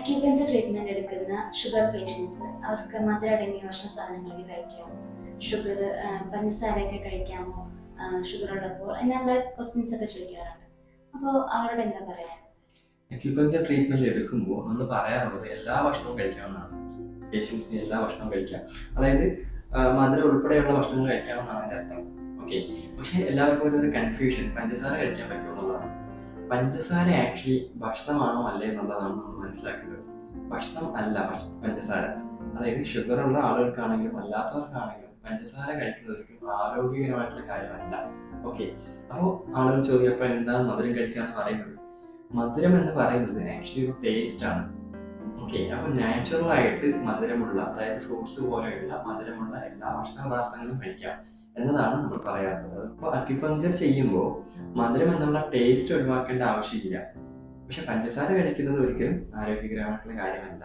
Acupuncture treatment എടുക്കുന്ന sugar patients അവർക്ക് മധുരം അടങ്ങിയ ഭക്ഷണ സാധനങ്ങളൊക്കെ കഴിക്കാമോ, ഷുഗർ പഞ്ചസാരയൊക്കെ കഴിക്കാമോ, ഷുഗർ ഉള്ളപ്പോൾ എന്നുള്ള ക്വസ്റ്റ്യൻസ് ഒക്കെ ചോദിക്കാറുണ്ട്. അപ്പോൾ അവരോട് എന്താ പറയാ? അക്യുപഞ്ചർ ട്രീറ്റ്മെന്റ് എടുക്കുമ്പോൾ നമ്മൾ പറയാറുള്ളത് എല്ലാ ഭക്ഷണവും കഴിക്കാവുന്നതാണ്. പേഷ്യൻസിന് എല്ലാ ഭക്ഷണവും കഴിക്കാം, അതായത് മധുരം ഉൾപ്പെടെയുള്ള ഭക്ഷണങ്ങൾ കഴിക്കാമെന്നാണ് അതിന്റെ അർത്ഥം. ഓക്കെ, പക്ഷെ എല്ലാവർക്കും ഒരു കൺഫ്യൂഷൻ, പഞ്ചസാര കഴിക്കാൻ പറ്റുമോ എന്നുള്ളതാണ്. പഞ്ചസാര ആക്ച്വലി ഭക്ഷണമാണോ അല്ലേ എന്നുള്ളതാണ് നമ്മൾ മനസ്സിലാക്കേണ്ടത്. ഭക്ഷണം അല്ല പഞ്ചസാര. അതായത് ഷുഗർ ഉള്ള ആളുകൾക്കാണെങ്കിലും അല്ലാത്തവർക്കാണെങ്കിലും പഞ്ചസാര കഴിക്കുന്നത് ഒരിക്കലും ആരോഗ്യകരമായിട്ടുള്ള കാര്യമല്ല. ഓക്കെ, അപ്പോൾ ആളുകൾ ചോദിക്കും അപ്പൊ എന്താണ് മധുരം കഴിക്കാന്ന് പറയുന്നത്? മധുരം എന്ന് പറയുന്നത് ആക്ച്വലി ഒരു ടേസ്റ്റ് ആണ്. ഓക്കെ, അപ്പൊ നാച്ചുറൽ ആയിട്ട് മധുരമുള്ള, അതായത് ഫ്രൂട്ട്സ് പോലെയുള്ള മധുരമുള്ള എല്ലാ ഭക്ഷണ പദാർത്ഥങ്ങളും കഴിക്കാം എന്നതാണ് നമ്മൾ പറയാറുള്ളത്. അപ്പൊ അക്യുപഞ്ചർ ചെയ്യുമ്പോൾ മധുരം എന്നുള്ള ടേസ്റ്റ് ഒഴിവാക്കേണ്ട ആവശ്യമില്ല. പക്ഷെ പഞ്ചസാര കഴിക്കുന്നത് ഒരിക്കലും ആരോഗ്യകരമായിട്ടുള്ള കാര്യമല്ല.